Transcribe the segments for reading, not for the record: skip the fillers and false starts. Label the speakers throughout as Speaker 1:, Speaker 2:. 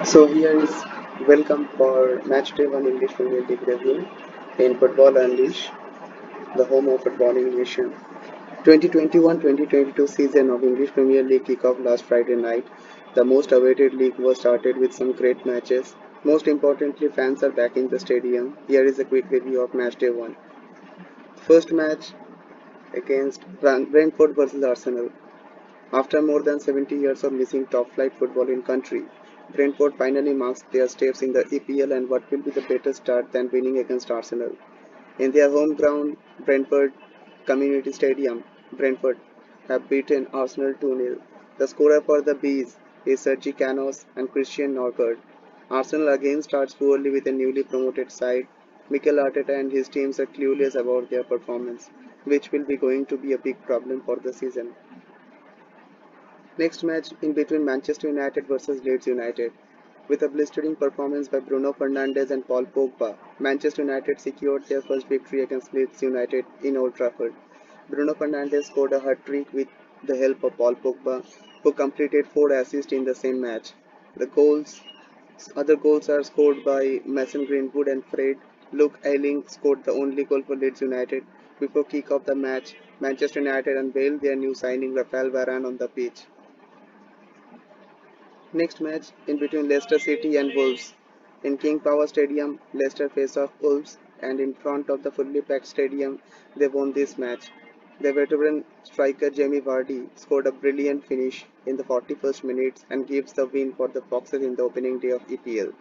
Speaker 1: So here is welcome for match day one English Premier League review in Football Unleash, the home of footballing nation. 2021-2022 season of English Premier League kick off last Friday night. The most awaited league was started with some great matches. Most importantly, fans are back in the stadium. Here is a quick review of match day one. First match against Brentford versus Arsenal. After more than 70 years of missing top-flight football in country, Brentford finally marks their steps in the EPL and what will be the better start than winning against Arsenal. In their home ground, Brentford Community Stadium, Brentford have beaten Arsenal 2-0. The scorer for the Bees is Sergi Canos and Christian Norgard. Arsenal again starts poorly with a newly promoted side. Mikel Arteta and his teams are clueless about their performance, which will be going to be a big problem for the season. Next match in between Manchester United versus Leeds United. With a blistering performance by Bruno Fernandes and Paul Pogba, Manchester United secured their first victory against Leeds United in Old Trafford. Bruno Fernandes scored a hat-trick with the help of Paul Pogba, who completed 4 assists in the same match. The other goals are scored by Mason Greenwood and Fred. Luke Ayling scored the only goal for Leeds United. Before kick-off the match, Manchester United unveiled their new signing Rafael Varane on the pitch. Next match in between Leicester City and Wolves. In King Power Stadium, Leicester face off Wolves and in front of the fully packed stadium, they won this match. The veteran striker Jamie Vardy scored a brilliant finish in the 41st minutes and gives the win for the Foxes in the opening day of EPL.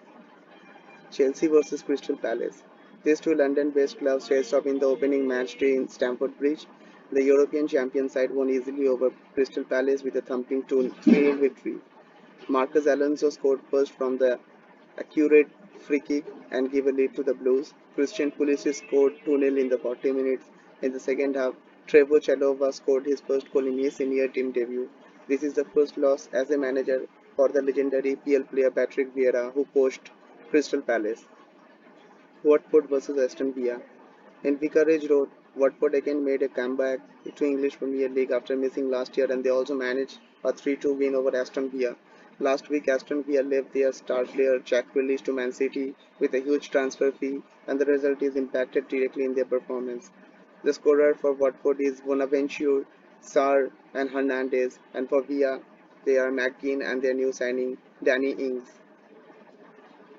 Speaker 1: Chelsea versus Crystal Palace. These two London-based clubs faced off in the opening match day in Stamford Bridge. The European champion side won easily over Crystal Palace with a thumping 2-0 victory. Marcus Alonso scored first from the accurate free kick and gave a lead to the Blues. Christian Pulisic scored 2-0 in the 40 minutes. In the second half, Trevor Chalova scored his first goal in his senior team debut. This is the first loss as a manager for the legendary PL player Patrick Vieira, who coached Crystal Palace. Watford versus Aston Villa. In Vicarage Road, Watford again made a comeback to English Premier League after missing last year, and they also managed a 3-2 win over Aston Villa. Last week, Aston Villa left their star player Jack Grealish to Man City with a huge transfer fee, and the result is impacted directly in their performance. The scorer for Watford is Bonaventure, Sarr, and Hernandez, and for Villa, they are McGinn and their new signing Danny Ings.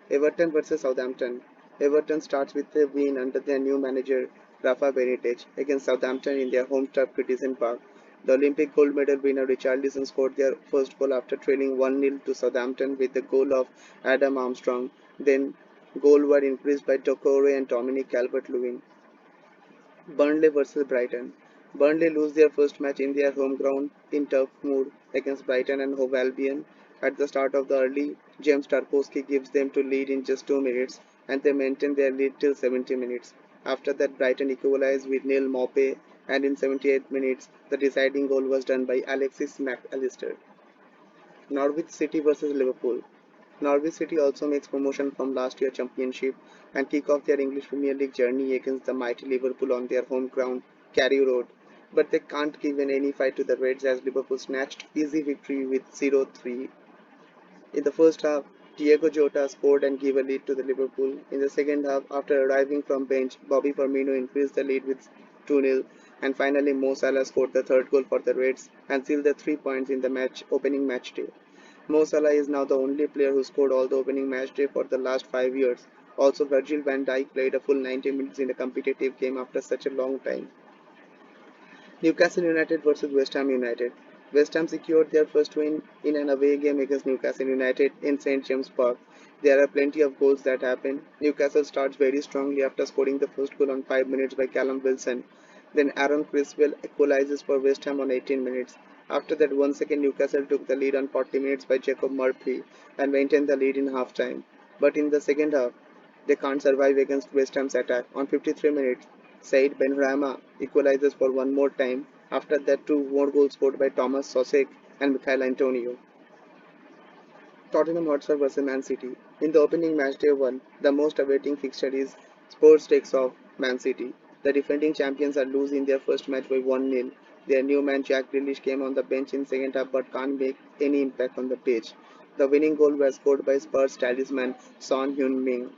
Speaker 1: Everton versus Southampton. Everton starts with a win under their new manager Rafa Benitez against Southampton in their home turf Goodison Park. The Olympic gold medal winner Richarlison scored their first goal after trailing 1-0 to Southampton with the goal of Adam Armstrong. Then goal were increased by Doucouré and Dominic Calvert-Lewin. Burnley versus Brighton. Burnley lose their first match in their home ground in tough mood against Brighton and Hove Albion. At the start of the early, James Tarkowski gives them to lead in just 2 minutes and they maintain their lead till 70 minutes. After that, Brighton equalized with Neil Maupay and in 78 minutes, the deciding goal was done by Alexis McAllister. Norwich City versus Liverpool. Norwich City also makes promotion from last year's championship and kick off their English Premier League journey against the mighty Liverpool on their home ground, Carry Road. But they can't give any fight to the Reds as Liverpool snatched easy victory with 0-3. In the first half, Diego Jota scored and gave a lead to the Liverpool. In the second half, after arriving from bench, Bobby Firmino increased the lead with 2-0, and finally Mo Salah scored the third goal for the Reds and sealed the 3 points in the opening match day. Mo Salah is now the only player who scored all the opening match day for the last 5 years. Also, Virgil van Dijk played a full 90 minutes in a competitive game after such a long time. Newcastle United versus West Ham United. West Ham secured their first win in an away game against Newcastle United in St James Park. There are plenty of goals that happen. Newcastle starts very strongly after scoring the first goal on 5 minutes by Callum Wilson. Then Aaron Criswell equalizes for West Ham on 18 minutes. After that, once again Newcastle took the lead on 40 minutes by Jacob Murphy and maintained the lead in half time. But in the second half, they can't survive against West Ham's attack. On 53 minutes, Said Benrahma equalizes for one more time. After that, two more goals scored by Thomas Sosek and Mikhail Antonio. Tottenham Hotspur vs Man City. In the opening match day 1, the most awaiting fixture is Spurs takes off Man City. The defending champions are losing their first match by 1-0. Their new man Jack Grealish came on the bench in second half but can't make any impact on the pitch. The winning goal was scored by Spurs talisman Son Heung-min.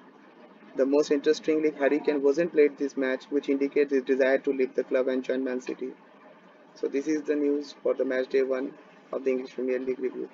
Speaker 1: The most interestingly, Harry Kane wasn't played this match, which indicates his desire to leave the club and join Man City. So this is the news for the match day 1 of the English Premier League review.